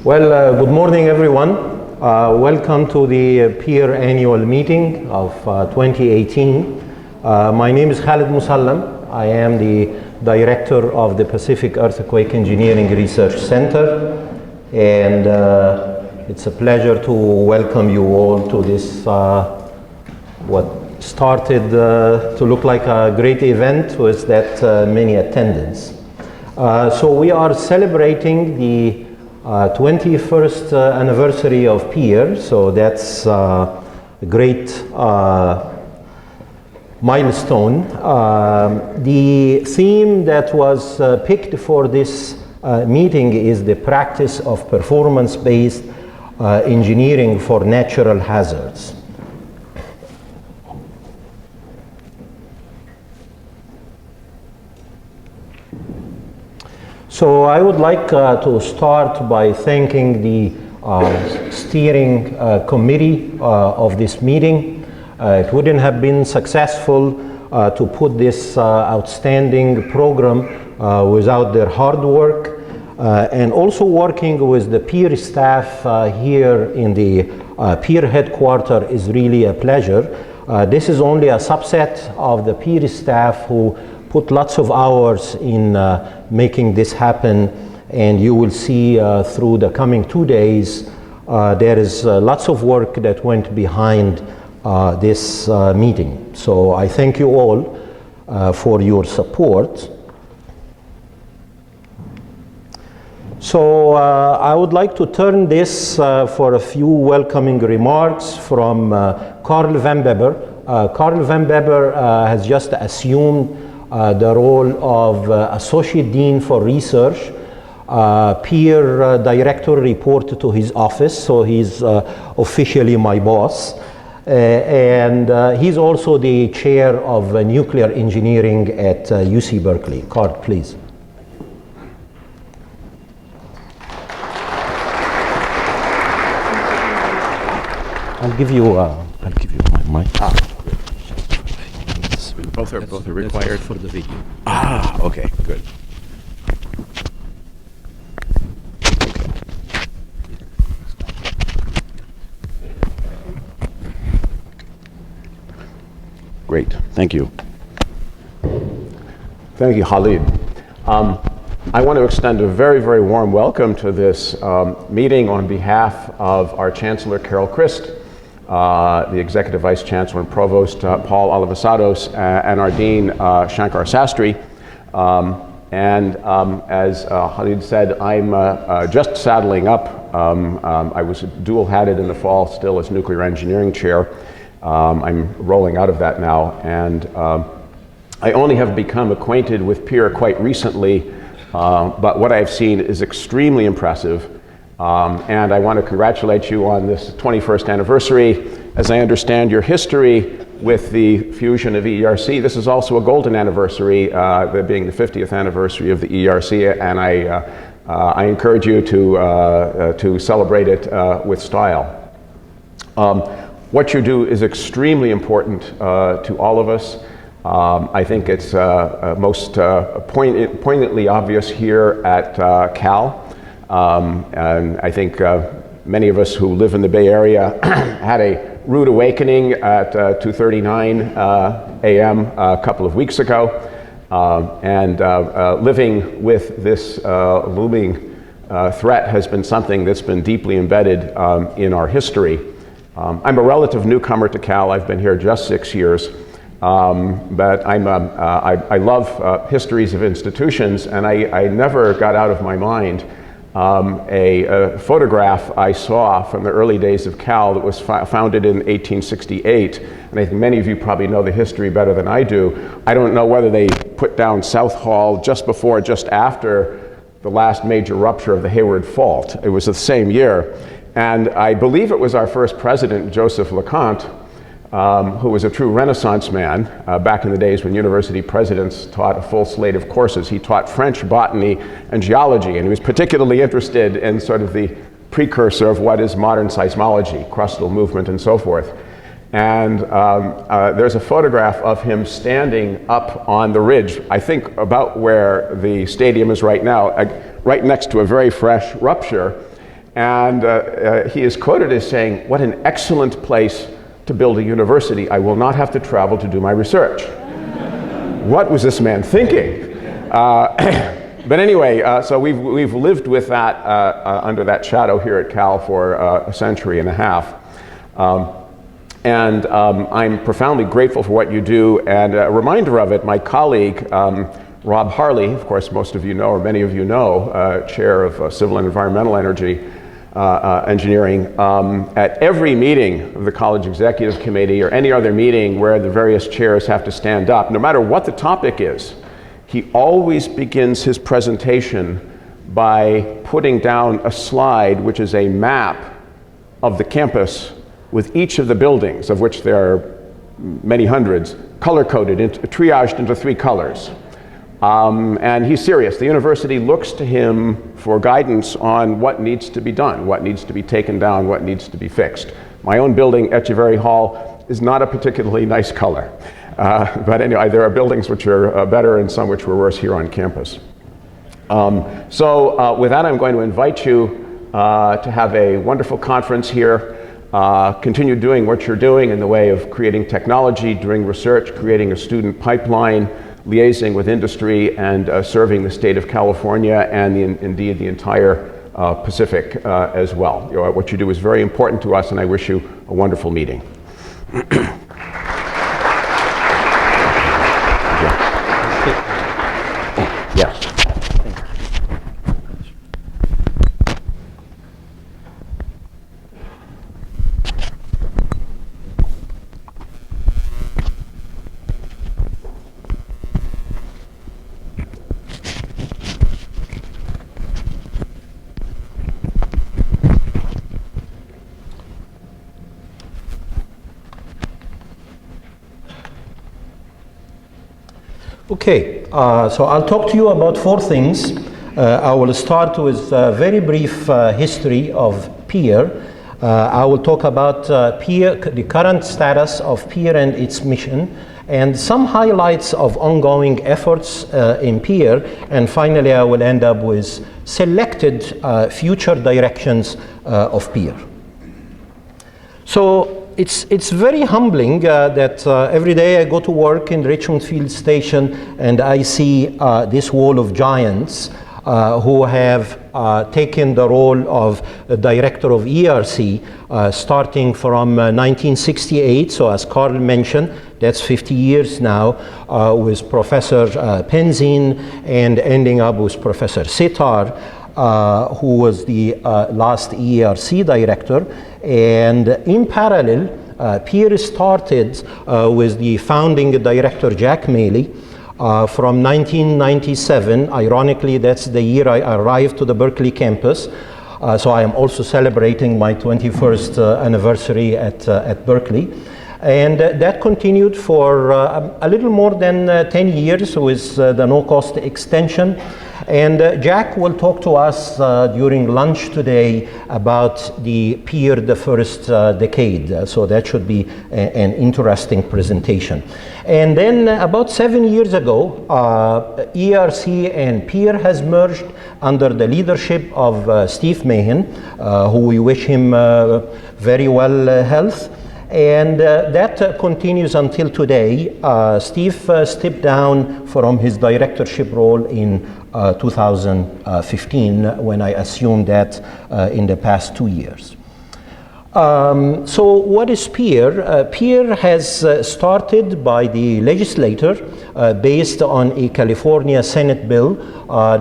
Good morning, everyone. Welcome to the peer annual meeting of 2018. My name is Khalid Mosalam. I am the director of the Pacific Earthquake Engineering Research Center, and it's a pleasure to welcome you all to this what started to look like a great event with that many attendants. So we are celebrating the 21st anniversary of PEER, so that's a great milestone. The theme that was picked for this meeting is the practice of performance-based engineering for natural hazards. So I would like to start by thanking the steering committee of this meeting. It wouldn't have been successful to put this outstanding program without their hard work, and also working with the PEER staff here in the PEER headquarters is really a pleasure. This is only a subset of the PEER staff who put lots of hours in making this happen, and you will see through the coming 2 days there is lots of work that went behind this meeting. So I thank you all for your support. So I would like to turn this for a few welcoming remarks from Carl Van Beber. Carl Van Beber has just assumed the role of Associate Dean for Research. PEER Director reported to his office, so he's officially my boss. And he's also the chair of nuclear engineering at UC Berkeley. Carl, please. I'll give you my mic. Both are required for the video. Okay, good. Okay. Great, thank you. Thank you, Khalid. I want to extend a very, very warm welcome to this meeting on behalf of our Chancellor, Carol Christ, the Executive Vice Chancellor and Provost, Paul Alivasatos, and our Dean, Shankar Sastry. As Khalid said, I'm just saddling up. I was dual-hatted in the fall, still as nuclear engineering chair. I'm rolling out of that now, and I only have become acquainted with PEER quite recently, but what I've seen is extremely impressive. And I want to congratulate you on this 21st anniversary. As I understand your history with the fusion of ERC, this is also a golden anniversary, being the 50th anniversary of the ERC, and I encourage you to celebrate it with style. What you do is extremely important to all of us. I think it's most poignantly obvious here at Cal. And I think many of us who live in the Bay Area had a rude awakening at 2:39 a.m. a couple of weeks ago. Living with this looming threat has been something that's been deeply embedded in our history. I'm a relative newcomer to Cal. I've been here just 6 years. But I love histories of institutions, and I never got out of my mind a photograph I saw from the early days of Cal that was founded in 1868. And I think many of you probably know the history better than I do. I don't know whether they put down South Hall just before or just after the last major rupture of the Hayward Fault. It was the same year. And I believe it was our first president, Joseph LeConte, who was a true Renaissance man back in the days when university presidents taught a full slate of courses. He taught French, botany, and geology, and he was particularly interested in sort of the precursor of what is modern seismology, crustal movement, and so forth. And there's a photograph of him standing up on the ridge, I think about where the stadium is right now, right next to a very fresh rupture. And he is quoted as saying, "What an excellent place to build a university. I will not have to travel to do my research." What was this man thinking? But anyway, so we've lived with that under that shadow here at Cal for a century and a half. I'm profoundly grateful for what you do, and a reminder of it, my colleague, Rob Harley, of course most of you know, or many of you know, chair of Civil and Environmental Engineering, at every meeting of the College Executive Committee or any other meeting where the various chairs have to stand up, no matter what the topic is, he always begins his presentation by putting down a slide which is a map of the campus with each of the buildings, of which there are many hundreds, color-coded, triaged into 3 colors. And he's serious. The university looks to him for guidance on what needs to be done, what needs to be taken down, what needs to be fixed. My own building, Echeverry Hall, is not a particularly nice color. But anyway, there are buildings which are better and some which were worse here on campus. With that, I'm going to invite you to have a wonderful conference here. Continue doing what you're doing in the way of creating technology, doing research, creating a student pipeline, liaising with industry, and serving the state of California and indeed the entire Pacific as well. What you do is very important to us, and I wish you a wonderful meeting. Yes. Okay, so I'll talk to you about 4 things. I will start with a very brief history of PEER. I will talk about PEER, the current status of PEER and its mission, and some highlights of ongoing efforts in PEER. And finally, I will end up with selected future directions of PEER. So it's very humbling that every day I go to work in Richmond Field Station and I see this wall of giants who have taken the role of director of ERC starting from 1968. So as Carl mentioned, that's 50 years now, with Professor Penzine and ending up with Professor Sitar, who was the last ERC director. And in parallel, PEER started with the founding director, Jack Maley, from 1997. Ironically, that's the year I arrived to the Berkeley campus. So I am also celebrating my 21st anniversary at Berkeley. And that continued for a little more than 10 years with the no-cost extension. And Jack will talk to us during lunch today about the PEER, the first decade. So that should be an interesting presentation. And then about 7 years ago, ERC and PEER has merged under the leadership of Steve Mahan, who we wish him very well health. And that continues until today. Steve stepped down from his directorship role in 2015 when I assumed that in the past 2 years. So what is PEER? PEER has started by the legislature based on a California Senate bill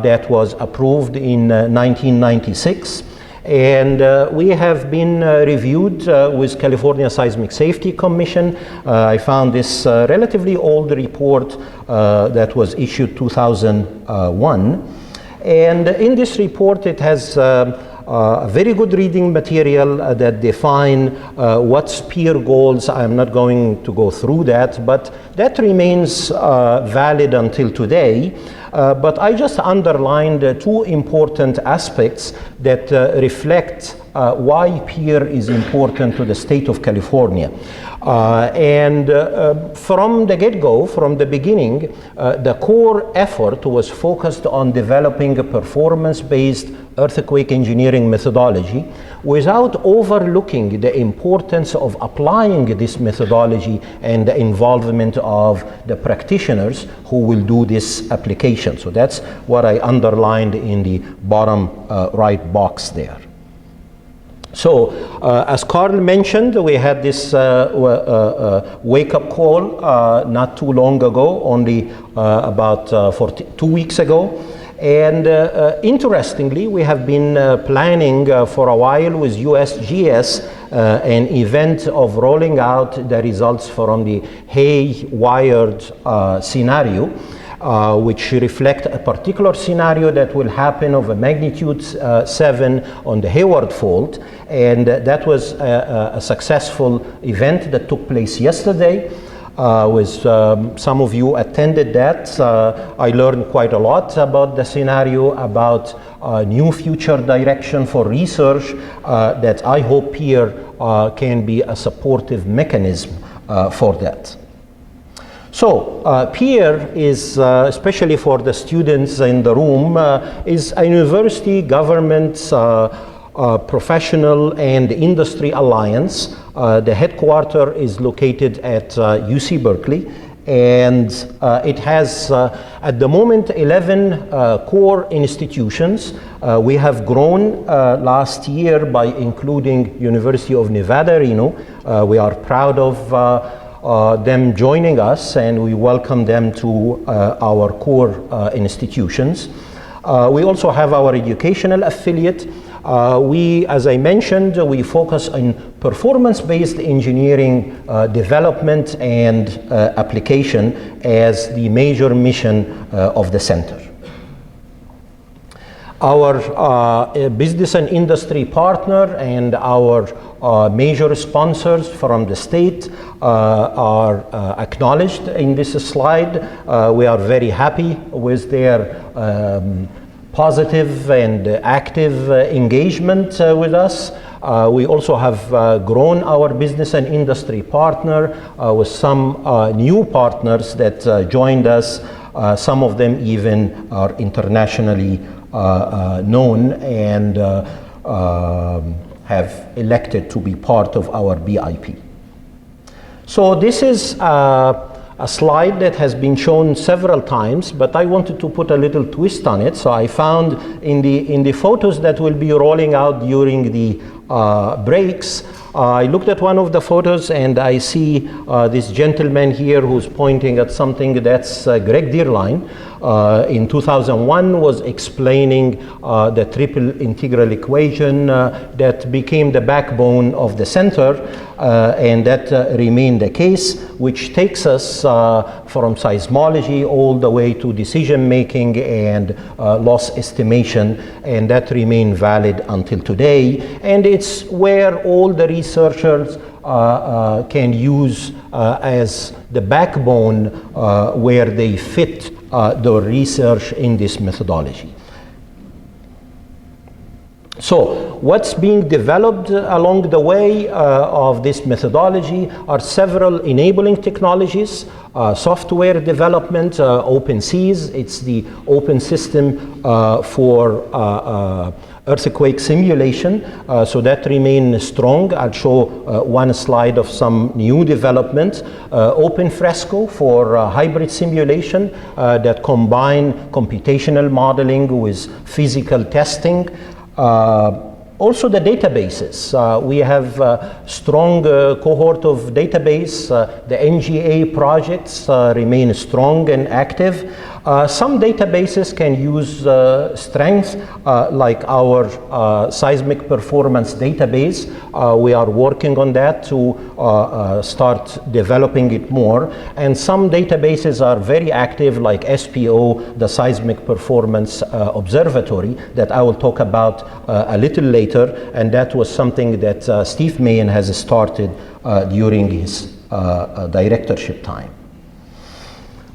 that was approved in 1996. And we have been reviewed with California Seismic Safety Commission. I found this relatively old report that was issued 2001. And in this report, it has very good reading material that define what's PEER goals. I'm not going to go through that, but that remains valid until today. But I just underlined 2 important aspects that reflect why PEER is important to the state of California. From the get-go, from the beginning, the core effort was focused on developing a performance-based earthquake engineering methodology without overlooking the importance of applying this methodology and the involvement of the practitioners who will do this application. So that's what I underlined in the bottom right box there. So, as Carl mentioned, we had this wake-up call not too long ago, only about 2 weeks ago. And interestingly, we have been planning for a while with USGS an event of rolling out the results from the Hay-Wired scenario, which reflect a particular scenario that will happen of a magnitude 7 on the Hayward Fault. And that was a successful event that took place yesterday. Some of you attended that. I learned quite a lot about the scenario, about new future direction for research that I hope PEER can be a supportive mechanism for that. So, PEER is, especially for the students in the room, is a university, government, professional and industry alliance. The headquarters is located at UC Berkeley, and it has at the moment 11 core institutions. We have grown last year by including University of Nevada, Reno. We are proud of them joining us, and we welcome them to our core institutions. We also have our educational affiliate. As I mentioned, we focus on performance-based engineering development and application as the major mission of the center. Our business and industry partner and our major sponsors from the state are acknowledged in this slide. We are very happy with their positive and active engagement with us. We also have grown our business and industry partner with some new partners that joined us. Some of them even are internationally known and have elected to be part of our BIP. So this is a slide that has been shown several times, but I wanted to put a little twist on it. So I found in the photos that will be rolling out during the breaks, I looked at one of the photos and I see this gentleman here who's pointing at something. That's Greg Deerline. In 2001 was explaining the triple integral equation that became the backbone of the center, and that remained the case, which takes us from seismology all the way to decision making and loss estimation, and that remained valid until today. And it's where all the researchers can use as the backbone where they fit the research in this methodology. So what's being developed along the way of this methodology are several enabling technologies, software development, OpenSeas. It's the open system for earthquake simulation, so that remains strong. I'll show one slide of some new development. OpenFresco for hybrid simulation that combine computational modeling with physical testing. Also the databases. We have a strong cohort of database. The NGA projects remain strong and active. Some databases can use strength, like our seismic performance database. We are working on that to start developing it more. And some databases are very active, like SPO, the Seismic Performance Observatory, that I will talk about a little later. And that was something that Steve Mahan has started during his directorship time.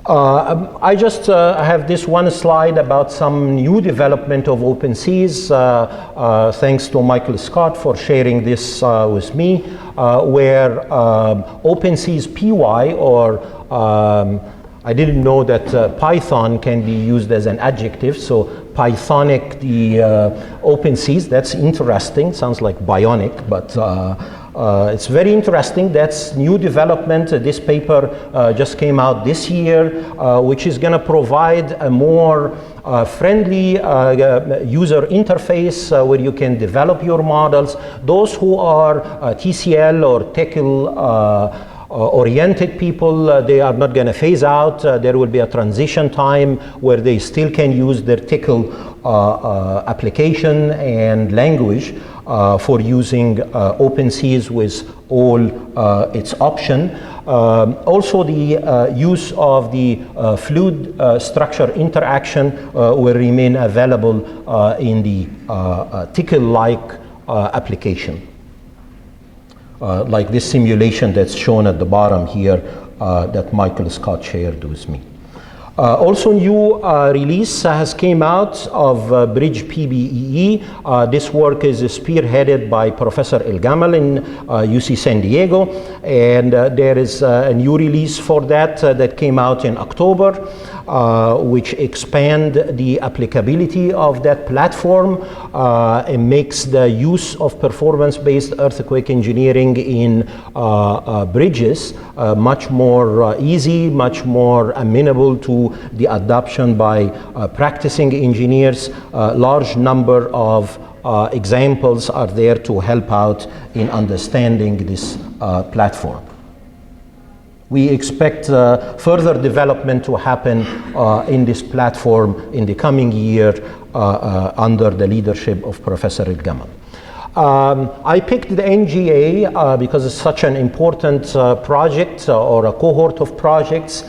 I just have this one slide about some new development of OpenSeas. Thanks to Michael Scott for sharing this with me, where OpenSeas PY, or I didn't know that Python can be used as an adjective, so Pythonic, the OpenSeas, that's interesting, sounds like bionic, but it's very interesting. That's new development. This paper just came out this year, which is going to provide a more friendly user interface where you can develop your models. Those who are TCL or TECL oriented people, they are not going to phase out. There will be a transition time where they still can use their TECL application and language for using OpenSeas with all its option. Also, the use of the fluid structure interaction will remain available in the TECL-like application. Like this simulation that's shown at the bottom here that Michael Scott shared with me. Also, new release has came out of Bridge PBEE. This work is spearheaded by Professor El Gamal in UC San Diego, and there is a new release for that that came out in October, which expand the applicability of that platform and makes the use of performance-based earthquake engineering in bridges much more easy, much more amenable to the adoption by practicing engineers. Large number of examples are there to help out in understanding this platform. We expect further development to happen in this platform in the coming year under the leadership of Professor El Gamal. I picked the NGA because it's such an important project or a cohort of projects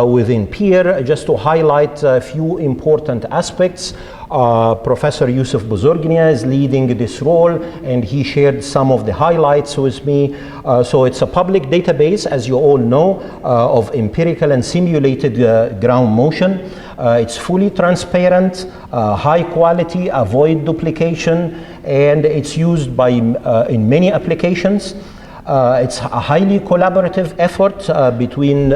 within PEER, just to highlight a few important aspects. Professor Yusuf Bozorgnia is leading this role, and he shared some of the highlights with me. So it's a public database, as you all know, of empirical and simulated ground motion. It's fully transparent, high quality, avoid duplication, and it's used by in many applications. It's a highly collaborative effort between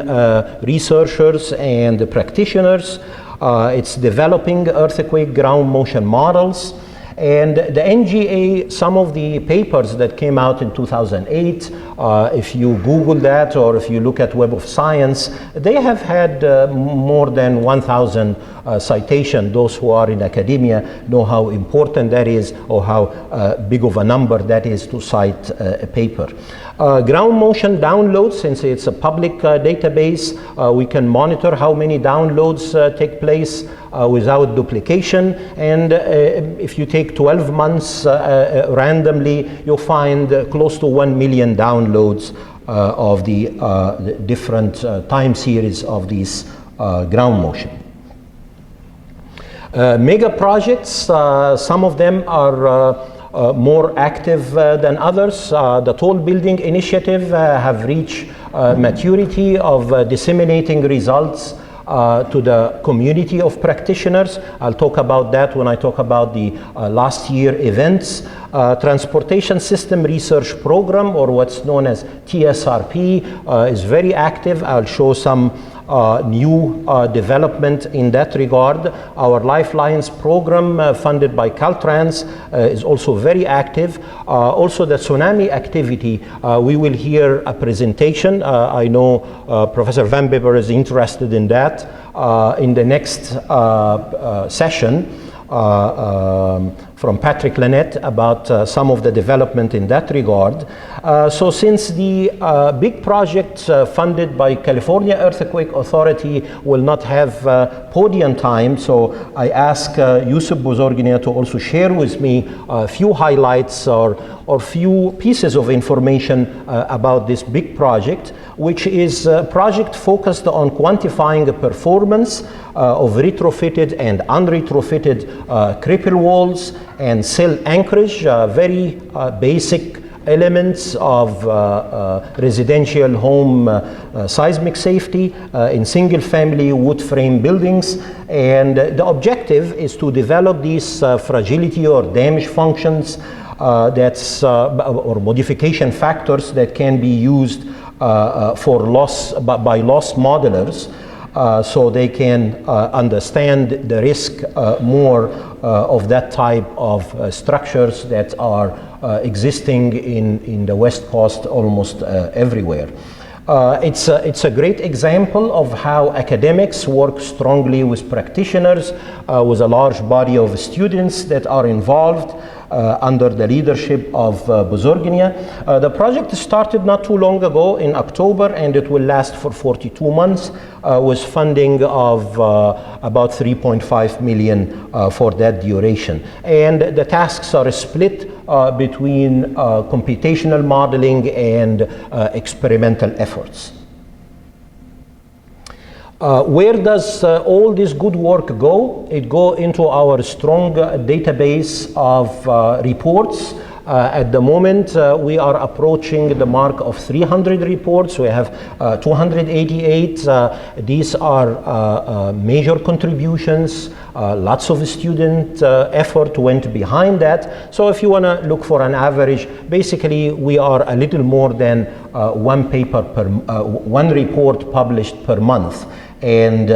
researchers and practitioners. It's developing earthquake ground motion models. And the NGA, some of the papers that came out in 2008, if you Google that or if you look at Web of Science, they have had more than 1,000 citations. Those who are in academia know how important that is, or how big of a number that is to cite a paper. Ground motion downloads, since it's a public database, we can monitor how many downloads take place without duplication. And if you take 12 months randomly, you'll find close to 1 million downloads of the different time series of these ground motion. Mega projects, some of them are more active than others. The Tall Building Initiative have reached maturity of disseminating results to the community of practitioners. I'll talk about that when I talk about the last year events. Transportation System Research Program, or what's known as TSRP, is very active. I'll show some new development in that regard. Our Lifelines program, funded by Caltrans, is also very active. Also the tsunami activity, we will hear a presentation. I know Professor Van Bibber is interested in that in the next session. From Patrick Lynette about some of the development in that regard. So since the big project funded by California Earthquake Authority will not have podium time, so I ask Yusuf Bozorgnia to also share with me a few highlights or few pieces of information about this big project, which is a project focused on quantifying the performance of retrofitted and unretrofitted cripple walls and cell anchorage, very basic elements of residential home seismic safety in single-family wood frame buildings. And the objective is to develop these fragility or damage functions or modification factors that can be used for loss by loss modelers, so they can understand the risk more of that type of structures that are existing in the West Coast almost everywhere. It's a great example of how academics work strongly with practitioners, with a large body of students that are involved under the leadership of Buzurgenia. The project started not too long ago in October, and it will last for 42 months with funding of about 3.5 million for that duration. And the tasks are split between computational modeling and experimental efforts. Where does all this good work go? It goes into our strong database of reports. At the moment, we are approaching the mark of 300 reports. We have 288. These are major contributions. Lots of student effort went behind that. So if you want to look for an average, basically we are a little more than one report published per month. And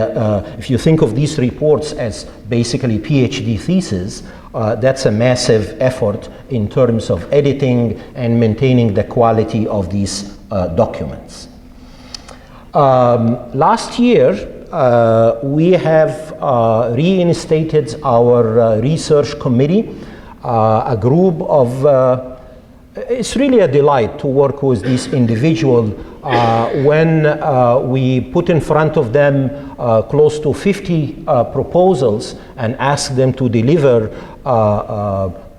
if you think of these reports as basically PhD theses, that's a massive effort in terms of editing and maintaining the quality of these documents. Last year, we have reinstated our research committee, a group of it's really a delight to work with these individuals when we put in front of them close to 50 proposals and ask them to deliver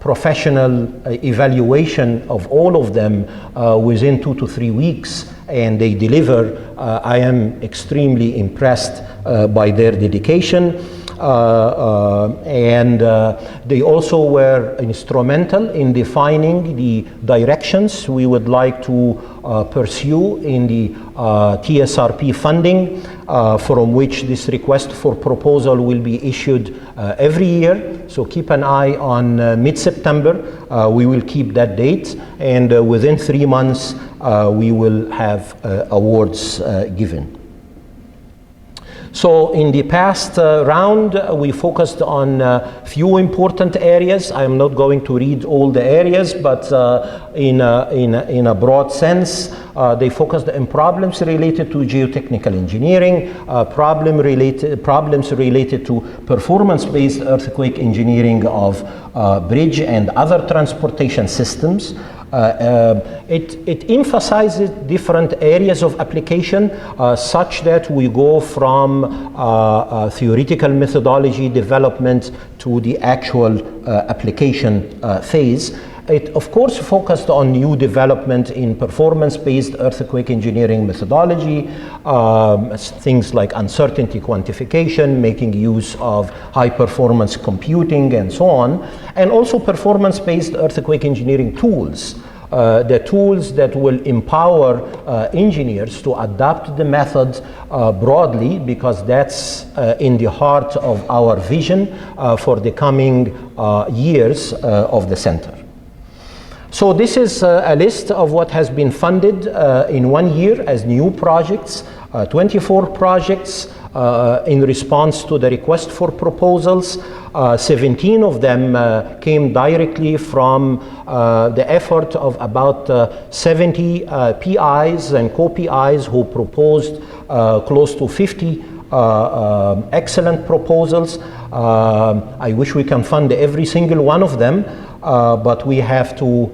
professional evaluation of all of them within 2 to 3 weeks, and they deliver. I am extremely impressed by their dedication. And they also were instrumental in defining the directions we would like to pursue in the TSRP funding, from which this request for proposal will be issued every year. So keep an eye on mid-September. We will keep that date, and within 3 months we will have awards given. So in the past round, we focused on a few important areas. I'm not going to read all the areas, but in a broad sense, they focused on problems related to geotechnical engineering, problems related to performance-based earthquake engineering of bridge and other transportation systems. It emphasizes different areas of application such that we go from theoretical methodology development to the actual application phase. It, of course, focused on new development in performance-based earthquake engineering methodology, things like uncertainty quantification, making use of high-performance computing, and so on, and also performance-based earthquake engineering tools. The tools that will empower engineers to adopt the method broadly, because that's in the heart of our vision for the coming years of the center. So this is a list of what has been funded in 1 year as new projects, 24 projects in response to the request for proposals. 17 of them came directly from the effort of about 70 PIs and co-PIs who proposed close to 50 excellent proposals. I wish we can fund every single one of them, but we have to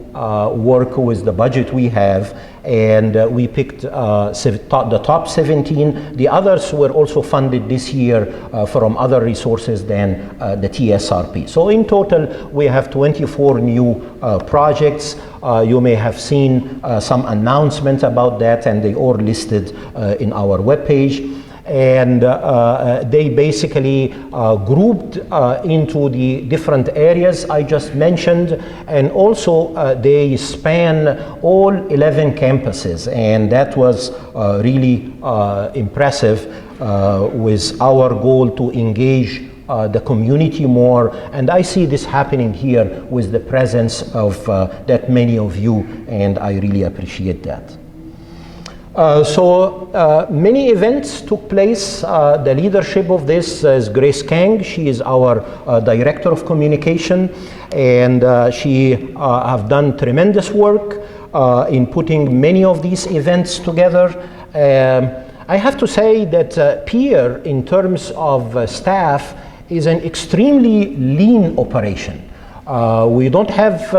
work with the budget we have, and we picked the top 17. The others were also funded this year from other resources than the TSRP. So in total, we have 24 new projects. You may have seen some announcements about that, and they are listed in our webpage. And they basically grouped into the different areas I just mentioned, and also they span all 11 campuses, and that was really impressive with our goal to engage the community more, and I see this happening here with the presence of that many of you, and I really appreciate that. Many events took place. The leadership of this is Grace Kang. She is our Director of Communication, and she have done tremendous work in putting many of these events together. I have to say that PEER, in terms of staff, is an extremely lean operation. We don't have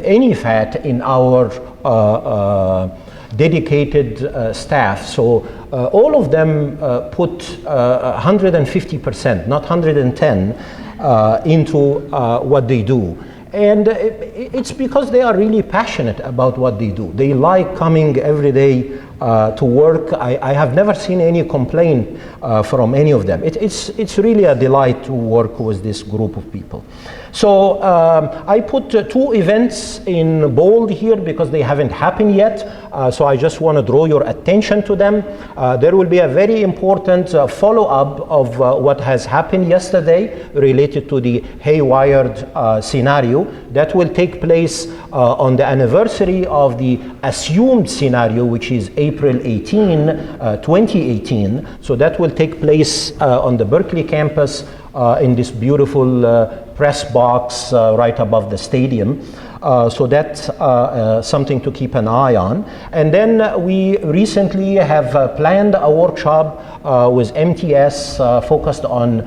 any fat in our dedicated staff, so all of them put 150%, not 110, into what they do. And it's because they are really passionate about what they do. They like coming every day to work. I have never seen any complaint from any of them. It's really a delight to work with this group of people. So I put two events in bold here because they haven't happened yet. So I just want to draw your attention to them. There will be a very important follow-up of what has happened yesterday related to the haywired scenario. That will take place on the anniversary of the assumed scenario, which is April 18, 2018. So that will take place on the Berkeley campus in this beautiful press box right above the stadium. So that's something to keep an eye on. And then we recently have planned a workshop with MTS focused on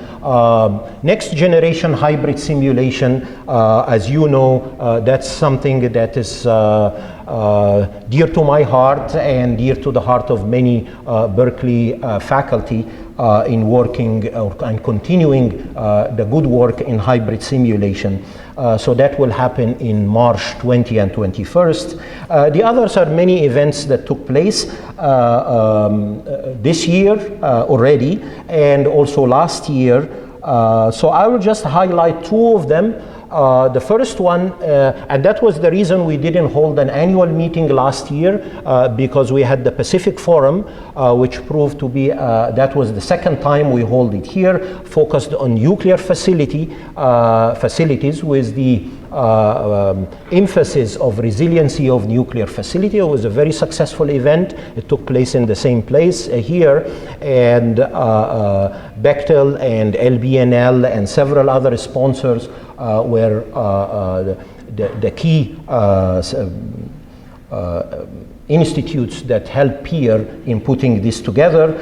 next generation hybrid simulation. As you know, that's something that is dear to my heart and dear to the heart of many Berkeley faculty in working and continuing the good work in hybrid simulation. So that will happen in March 20 and 21st. The others are many events that took place this year already, and also last year. So I will just highlight two of them. The first one, and that was the reason we didn't hold an annual meeting last year, because we had the Pacific Forum, which proved to be, that was the second time we hold it here, focused on nuclear facilities with the emphasis of resiliency of nuclear facility. It was a very successful event. It took place in the same place here, and Bechtel and LBNL and several other sponsors were the key institutes that helped PEER in putting this together.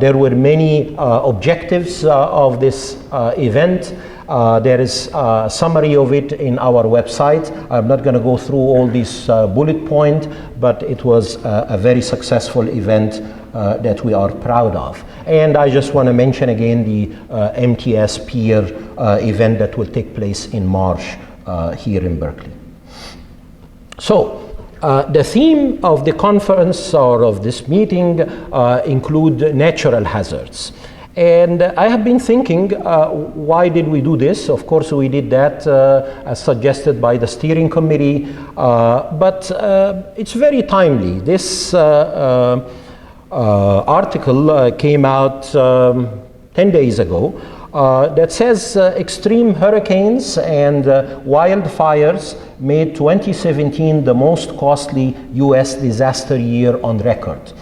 There were many objectives of this event. There is a summary of it in our website. I'm not going to go through all these bullet points, but it was a very successful event that we are proud of. And I just want to mention again the MTS PEER event that will take place in March here in Berkeley. So the theme of the conference or of this meeting include natural hazards. And I have been thinking, why did we do this? Of course, we did that as suggested by the steering committee, but it's very timely. This article came out 10 days ago that says extreme hurricanes and wildfires made 2017 the most costly US disaster year on record.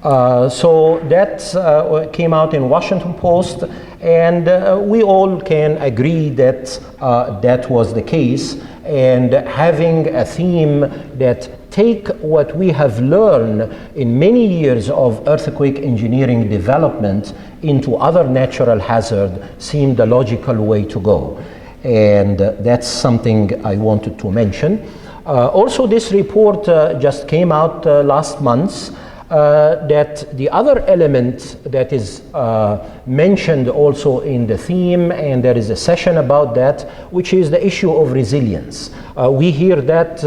So that came out in Washington Post, and we all can agree that that was the case. And having a theme that take what we have learned in many years of earthquake engineering development into other natural hazard seemed the logical way to go. And that's something I wanted to mention. Also, this report just came out last month. That the other element that is mentioned also in the theme, and there is a session about that, which is the issue of resilience. We hear that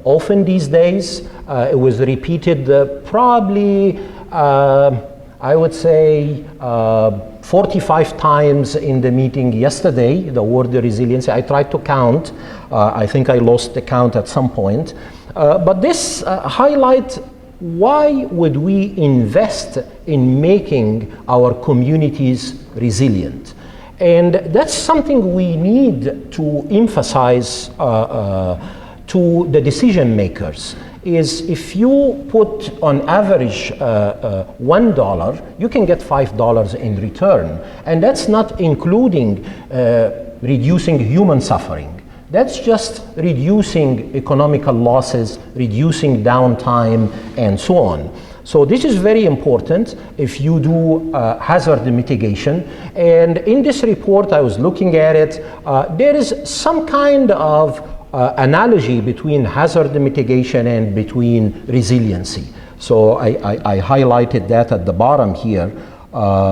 often these days. It was repeated probably I would say 45 times in the meeting yesterday, the word resiliency. I tried to count. I think I lost the count at some point. But this highlights why would we invest in making our communities resilient. And that's something we need to emphasize to the decision makers. Is if you put on average $1, you can get $5 in return. And that's not including reducing human suffering. That's just reducing economical losses, reducing downtime, and so on. So this is very important if you do hazard mitigation. And in this report, I was looking at it, there is some kind of analogy between hazard mitigation and between resiliency. So I highlighted that at the bottom here,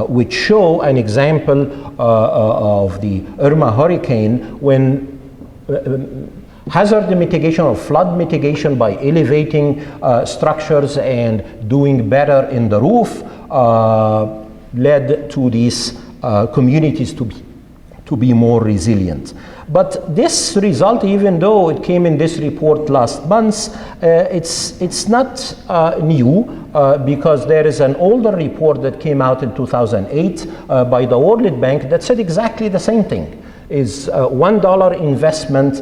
which show an example of the Irma hurricane when hazard mitigation or flood mitigation by elevating structures and doing better in the roof led to these communities to be more resilient. But this result, even though it came in this report last month, it's not new because there is an older report that came out in 2008 by the World Bank that said exactly the same thing. Is $1 investment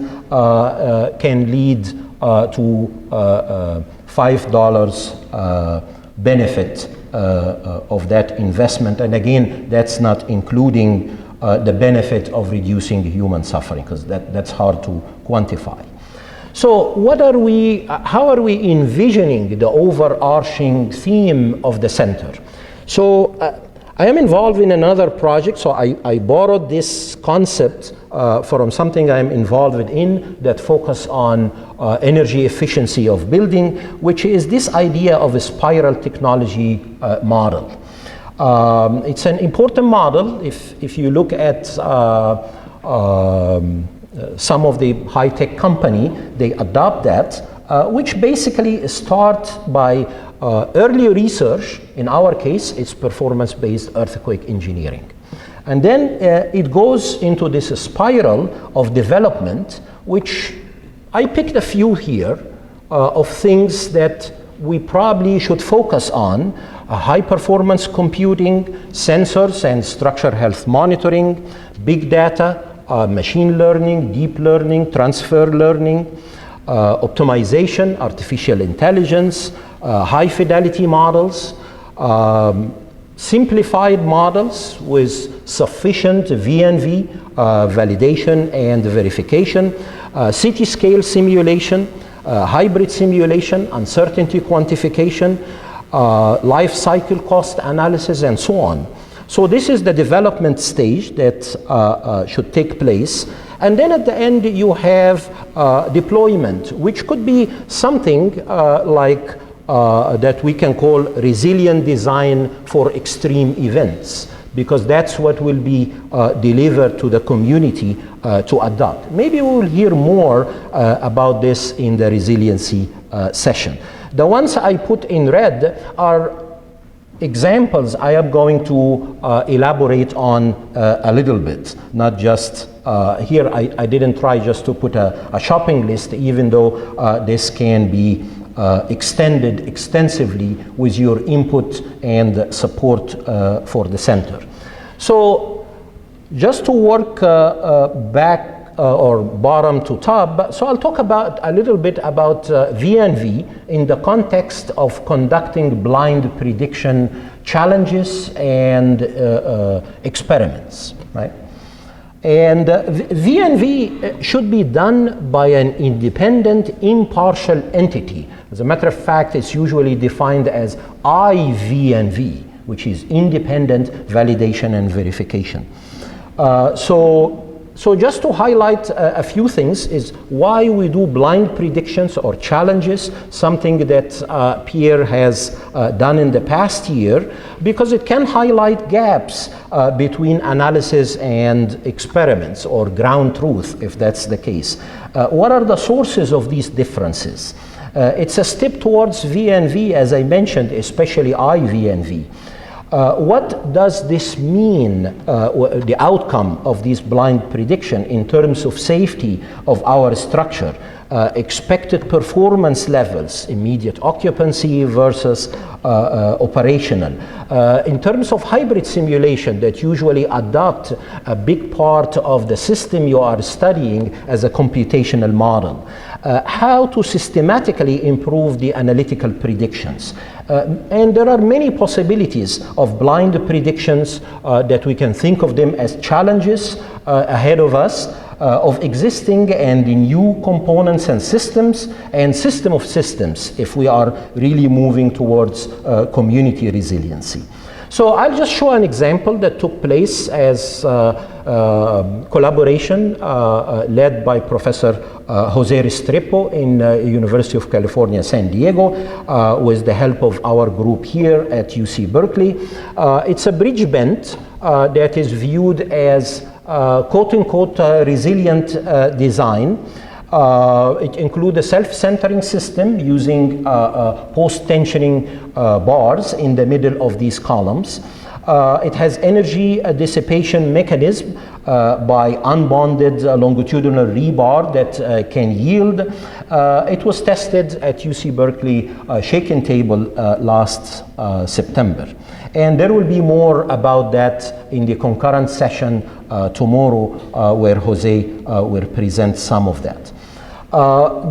can lead to $5 benefit of that investment. And again, that's not including the benefit of reducing human suffering, because that's hard to quantify. So how are we envisioning the overarching theme of the center? So I am involved in another project, so I borrowed this concept from something I'm involved in that focus on energy efficiency of building, which is this idea of a spiral technology model. It's an important model. If you look at some of the high-tech company, they adopt that, which basically start by early research. In our case, it's performance-based earthquake engineering. And then it goes into this spiral of development, which I picked a few here of things that we probably should focus on: high performance computing, sensors and structural health monitoring, big data, machine learning, deep learning, transfer learning, optimization, artificial intelligence, high fidelity models, simplified models with sufficient VNV, validation and verification, city scale simulation, hybrid simulation, uncertainty quantification, life cycle cost analysis, and so on. So this is the development stage that should take place. And then at the end you have deployment, which could be something like that we can call resilient design for extreme events, because that's what will be delivered to the community to adopt. Maybe we will hear more about this in the resiliency session. The ones I put in red are examples I am going to elaborate on a little bit, not just here. I didn't try just to put a shopping list, even though this can be extended extensively with your input and support for the center. So just to work back or bottom to top, so I'll talk about a little bit about VNV in the context of conducting blind prediction challenges and experiments, right? And VNV should be done by an independent, impartial entity. As a matter of fact, it's usually defined as IVNV, which is independent validation and verification. So just to highlight a few things is why we do blind predictions or challenges, something that Pierre has done in the past year, because it can highlight gaps between analysis and experiments, or ground truth, if that's the case. What are the sources of these differences? It's a step towards VNV, as I mentioned, especially IVNV. What does this mean, the outcome of this blind prediction in terms of safety of our structure, expected performance levels, immediate occupancy versus operational. In terms of hybrid simulation that usually adopt a big part of the system you are studying as a computational model. How to systematically improve the analytical predictions. And there are many possibilities of blind predictions that we can think of them as challenges ahead of us of existing and the new components and systems and system of systems if we are really moving towards community resiliency. So I'll just show an example that took place as collaboration led by Professor Jose Restrepo in University of California, San Diego, with the help of our group here at UC Berkeley. It's a bridge bend that is viewed as quote-unquote resilient design. It includes a self-centering system using post-tensioning bars in the middle of these columns. It has energy dissipation mechanism by unbonded longitudinal rebar that can yield. It was tested at UC Berkeley shaken table last September. And there will be more about that in the concurrent session tomorrow where Jose will present some of that.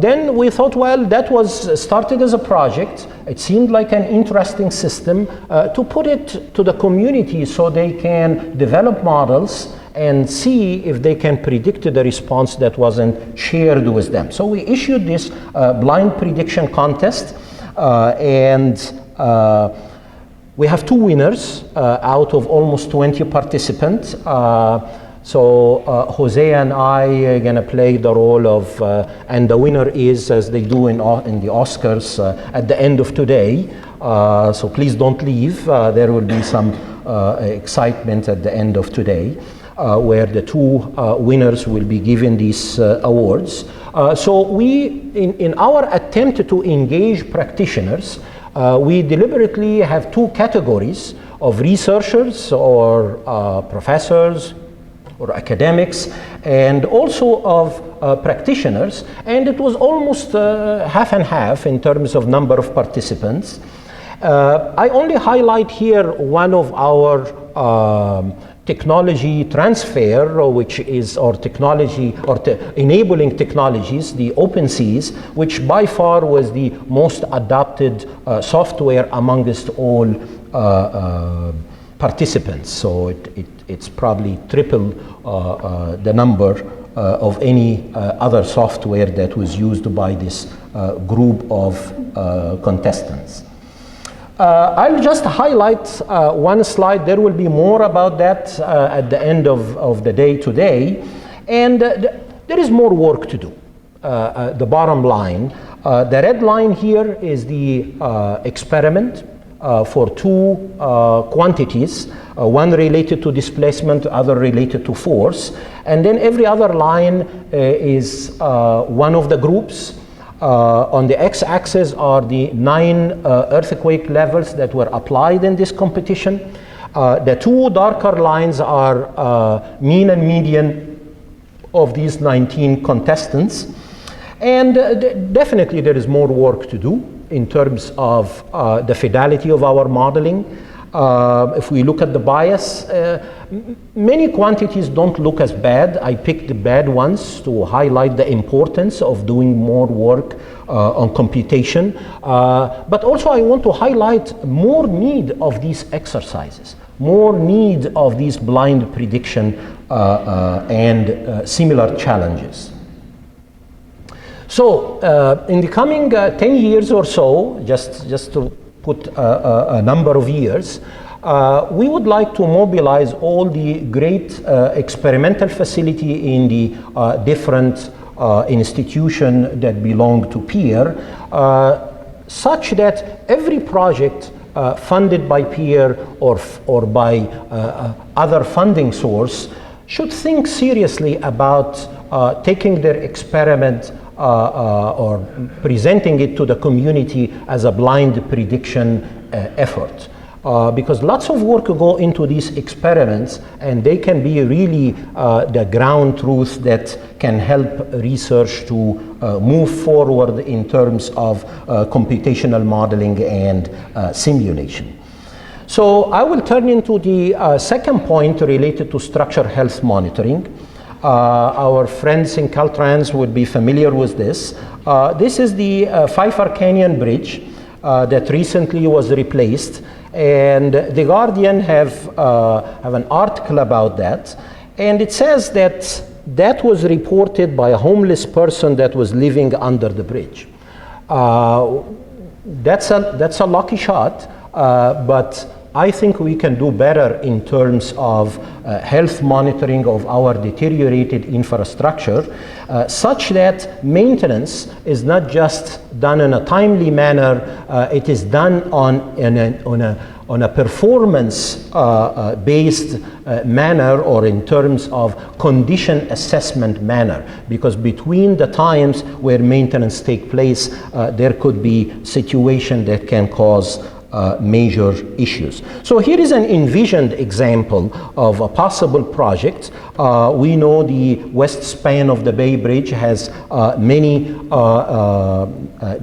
Then we thought, well, that was started as a project. It seemed like an interesting system to put it to the community so they can develop models and see if they can predict the response that wasn't shared with them. So we issued this blind prediction contest and we have 2 winners out of almost 20 participants. So Jose and I are going to play the role of, and the winner is, as they do in the Oscars, at the end of today. So please don't leave. There will be some excitement at the end of today, where the 2 winners will be given these awards. So we, in our attempt to engage practitioners, we deliberately have 2 categories of researchers or professors or academics, and also of practitioners, and it was almost half and half in terms of number of participants. I only highlight here one of our technology transfer, which is our technology or enabling technologies, the OpenSeas, which by far was the most adopted software amongst all participants. So it's probably triple the number of any other software that was used by this group of contestants. I'll just highlight one slide. There will be more about that at the end of the day today. And there is more work to do. The bottom line, the red line here is the experiment for 2 quantities, one related to displacement, other related to force. And then every other line is one of the groups. On the x-axis are the 9 earthquake levels that were applied in this competition. The 2 darker lines are mean and median of these 19 contestants. And definitely there is more work to do in terms of the fidelity of our modeling. If we look at the bias, many quantities don't look as bad. I picked the bad ones to highlight the importance of doing more work on computation. But also I want to highlight more need of these exercises, more need of these blind prediction and similar challenges. So in the coming 10 years or so, just to put a number of years, we would like to mobilize all the great experimental facility in the different institutions that belong to PEER, such that every project funded by PEER or by other funding source should think seriously about taking their experiment or presenting it to the community as a blind prediction effort. because lots of work go into these experiments, and they can be really the ground truth that can help research to move forward in terms of computational modeling and simulation. So I will turn into the second point related to structure health monitoring. Our friends in Caltrans would be familiar with this. This is the Pfeiffer Canyon Bridge that recently was replaced, and The Guardian have an article about that, and it says that that was reported by a homeless person that was living under the bridge. That's a lucky shot, but I think we can do better in terms of health monitoring of our deteriorated infrastructure, such that maintenance is not just done in a timely manner, it is done on a performance-based manner, or in terms of condition assessment manner, because between the times where maintenance takes place, there could be situations that can cause major issues. So here is an envisioned example of a possible project. We know the west span of the Bay Bridge has many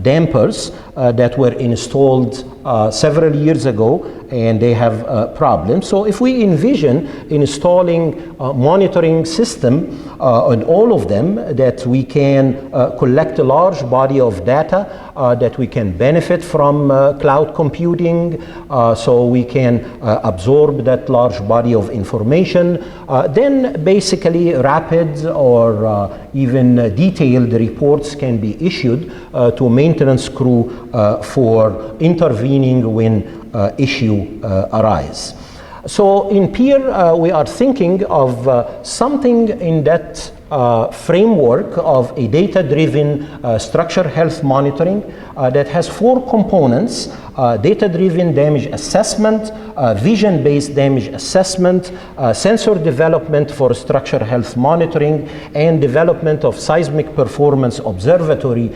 dampers that were installed several years ago, and they have problems. So if we envision installing a monitoring system on all of them, that we can collect a large body of data, that we can benefit from cloud computing, so we can absorb that large body of information, then basically rapid or even detailed reports can be issued to maintenance crew for intervening when issue arise. So in PEER, we are thinking of something in that framework of a data-driven structure health monitoring that has 4 components: data-driven damage assessment, vision-based damage assessment, sensor development for structure health monitoring, and development of seismic performance observatory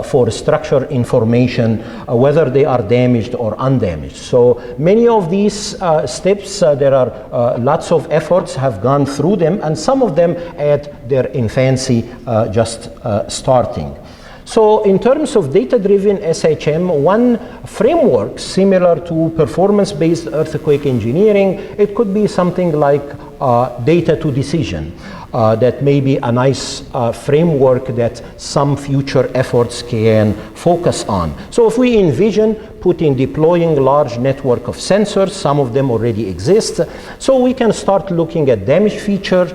for structure information, whether they are damaged or undamaged. So many of these steps, there are lots of efforts have gone through them, and some of them at their infancy, just starting. So in terms of data-driven SHM, one framework similar to performance-based earthquake engineering, it could be something like data to decision. That may be a nice framework that some future efforts can focus on. So if we envision deploying large network of sensors, some of them already exist, so we can start looking at damage feature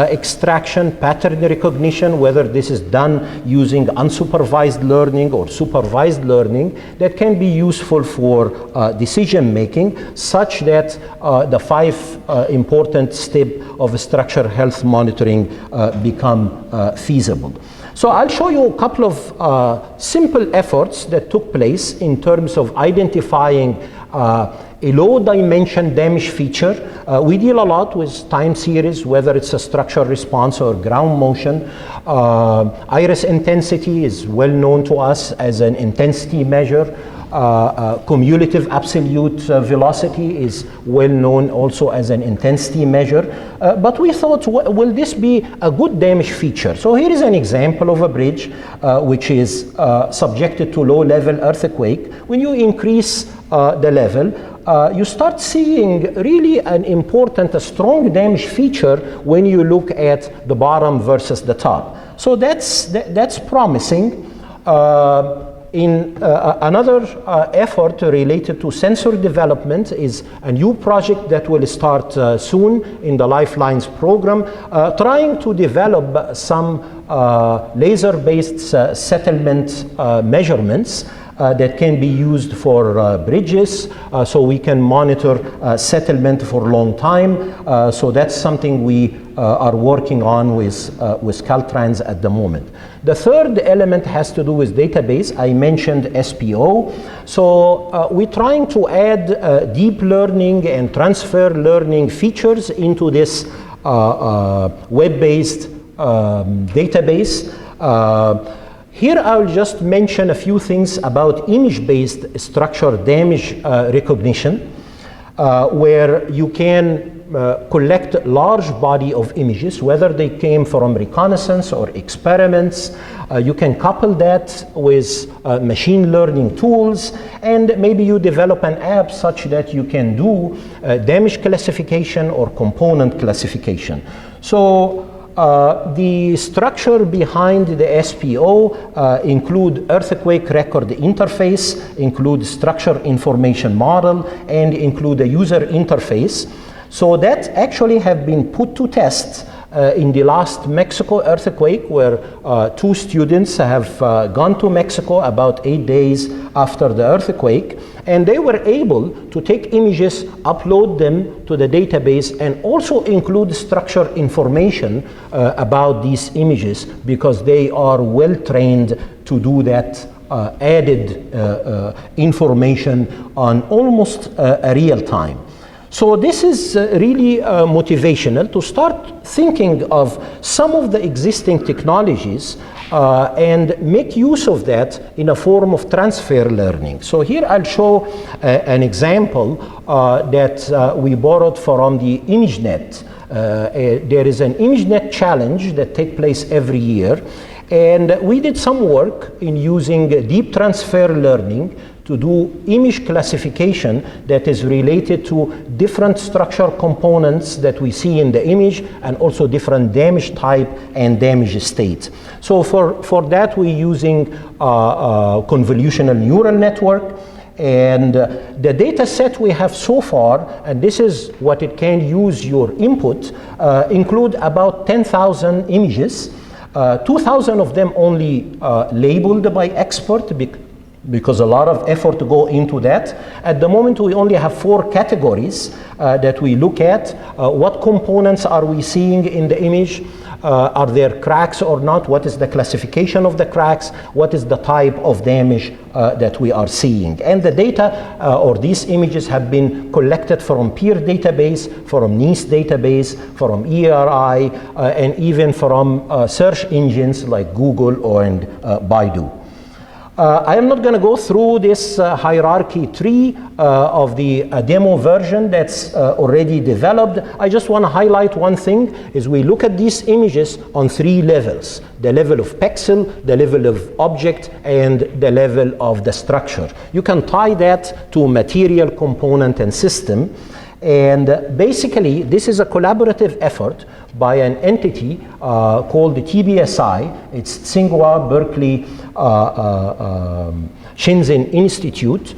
extraction, pattern recognition, whether this is done using unsupervised learning or supervised learning, that can be useful for decision making, such that the 5 important steps of structure health monitoring become feasible. So I'll show you a couple of simple efforts that took place in terms of identifying a low dimension damage feature. We deal a lot with time series, whether it's a structure response or ground motion. Iris intensity is well known to us as an intensity measure. Cumulative absolute velocity is well known also as an intensity measure. But we thought, will this be a good damage feature? So here is an example of a bridge which is subjected to low level earthquake. When you increase the level, you start seeing really an important, a strong damage feature when you look at the bottom versus the top. So that's promising. Another effort related to sensor development is a new project that will start soon in the Lifelines program, trying to develop some laser-based settlement measurements that can be used for bridges, so we can monitor settlement for a long time. So that's something we are working on with Caltrans at the moment. The third element has to do with database. I mentioned SPO. So we're trying to add deep learning and transfer learning features into this web-based database. Here I'll just mention a few things about image-based structure damage recognition. where you can collect large body of images, whether they came from reconnaissance or experiments. You can couple that with machine learning tools, and maybe you develop an app such that you can do damage classification or component classification. So the structure behind the SPO include earthquake record interface, include structure information model, and include a user interface. So that actually have been put to test in the last Mexico earthquake, where 2 students have gone to Mexico about 8 days after the earthquake, and they were able to take images, upload them to the database, and also include structure information about these images, because they are well trained to do that added information on almost a real time. So this is really motivational to start thinking of some of the existing technologies and make use of that in a form of transfer learning. So here I'll show an example that we borrowed from the ImageNet. There is an ImageNet challenge that takes place every year, and we did some work in using deep transfer learning to do image classification that is related to different structural components that we see in the image, and also different damage type and damage state. So for that, we're using convolutional neural network. And the data set we have so far, and this is what it can use your input, include about 10,000 images. 2,000 of them only labeled by expert, because a lot of effort to go into that. At the moment, we only have 4 categories that we look at. What components are we seeing in the image? Are there cracks or not? What is the classification of the cracks? What is the type of damage that we are seeing? And the data or these images have been collected from peer database, from NIST database, from ERI, and even from search engines like Google or Baidu. I am not going to go through this hierarchy tree of the demo version that's already developed. I just want to highlight one thing, is we look at these images on 3 levels: the level of pixel, the level of object, and the level of the structure. You can tie that to material, component, and system. And basically, this is a collaborative effort by an entity called the TBSI. It's Tsinghua Berkeley Shenzhen Institute.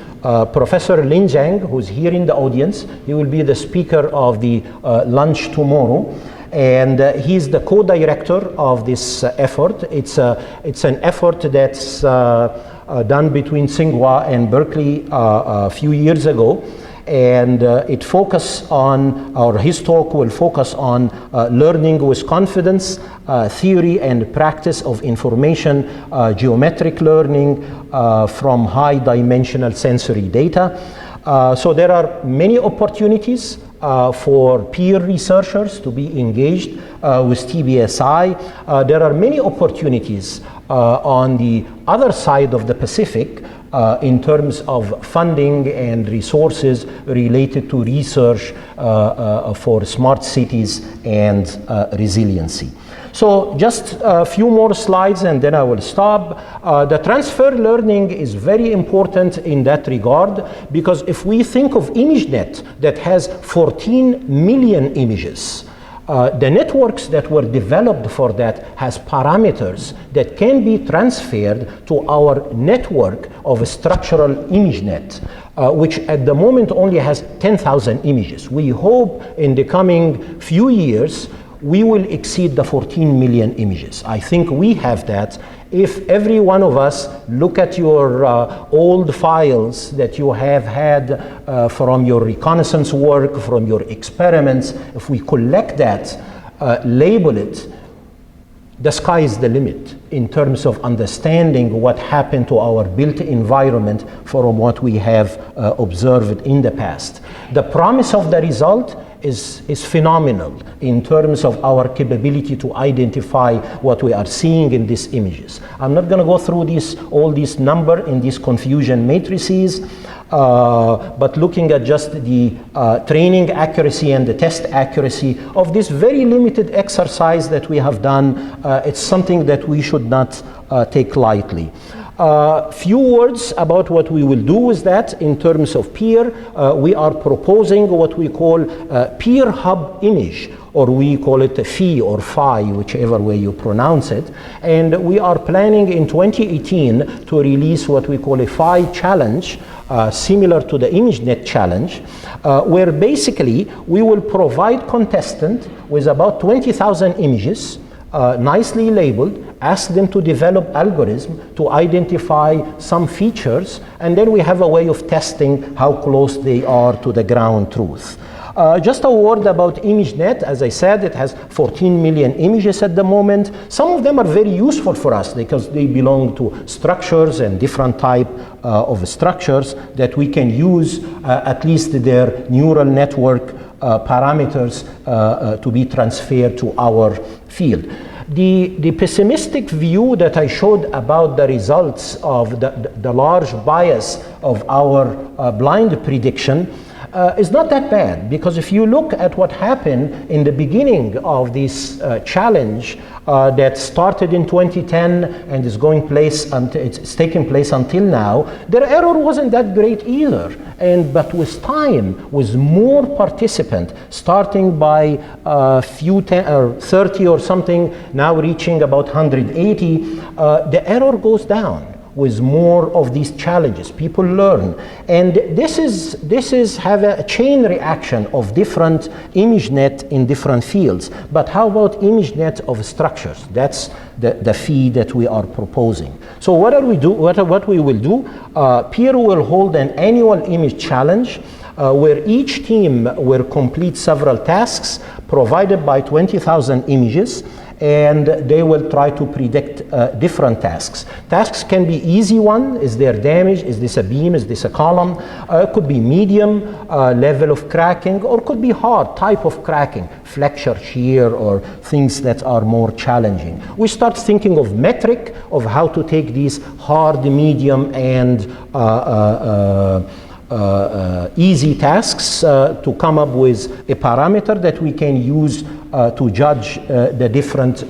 Professor Lin Zhang, who's here in the audience, he will be the speaker of the lunch tomorrow. And he's the co-director of this effort. It's an effort that's done between Tsinghua and Berkeley a few years ago. And it focuses on, or his talk will focus on learning with confidence, theory and practice of information, geometric learning from high dimensional sensory data. So there are many opportunities for peer researchers to be engaged with TBSI. There are many opportunities on the other side of the Pacific in terms of funding and resources related to research for smart cities and resiliency. So just a few more slides and then I will stop. The transfer learning is very important in that regard, because if we think of ImageNet that has 14 million images, the networks that were developed for that has parameters that can be transferred to our network of a structural ImageNet, which at the moment only has 10,000 images. We hope in the coming few years we will exceed the 14 million images. I think we have that. If every one of us look at your old files that you have had from your reconnaissance work, from your experiments, if we collect that, label it, the sky is the limit in terms of understanding what happened to our built environment from what we have observed in the past. The promise of the result is phenomenal in terms of our capability to identify what we are seeing in these images. I'm not going to go through all these numbers in these confusion matrices, but looking at just the training accuracy and the test accuracy of this very limited exercise that we have done, it's something that we should not take lightly. Few words about what we will do with that in terms of peer. We are proposing what we call peer hub image, or we call it a PHI or PHI, whichever way you pronounce it. And we are planning in 2018 to release what we call a PHI challenge, similar to the ImageNet challenge, where basically we will provide contestant with about 20,000 images, nicely labeled, ask them to develop algorithm to identify some features, and then we have a way of testing how close they are to the ground truth. Just a word about ImageNet. As I said, it has 14 million images at the moment. Some of them are very useful for us because they belong to structures and different type of structures that we can use at least their neural network parameters to be transferred to our field. The pessimistic view that I showed about the results of the large bias of our blind prediction is not that bad, because if you look at what happened in the beginning of this challenge that started in 2010 and is going place until it's taking place until now, their error wasn't that great either. But with time, with more participants, starting by few 10 or 30 or something, now reaching about 180, the error goes down. With more of these challenges, people learn, and this is have a chain reaction of different ImageNet in different fields. But how about ImageNet of structures? That's the fee that we are proposing. So what we will do? Peer will hold an annual image challenge where each team will complete several tasks provided by 20,000 images, and they will try to predict different tasks. Tasks can be easy one, is there damage, is this a beam, is this a column? It could be medium level of cracking, or could be hard type of cracking, flexure, shear, or things that are more challenging. We start thinking of metric of how to take these hard, medium, and easy tasks to come up with a parameter that we can use to judge the different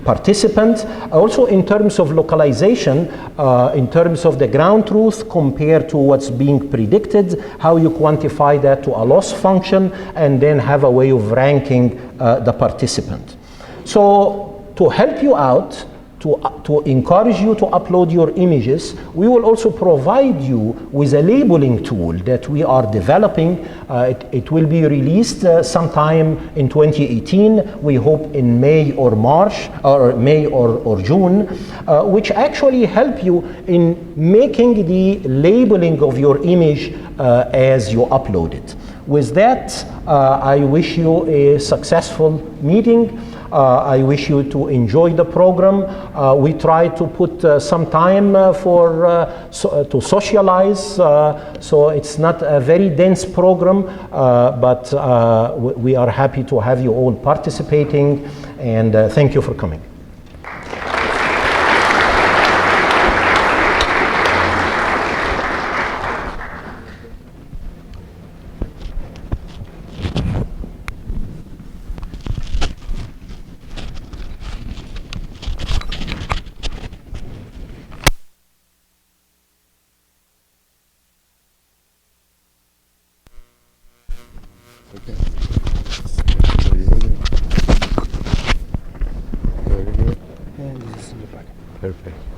participants. Also in terms of localization, in terms of the ground truth compared to what's being predicted, how you quantify that to a loss function, and then have a way of ranking the participant. So to help you out, to encourage you to upload your images, we will also provide you with a labeling tool that we are developing. It will be released sometime in 2018. We hope in May or March, or May or June, which actually help you in making the labeling of your image as you upload it. With that, I wish you a successful meeting. I wish you to enjoy the program. We try to put some time to socialize, so it's not a very dense program, but we are happy to have you all participating, and thank you for coming. Okay. Very good. Very good. And this is in the back. Perfect.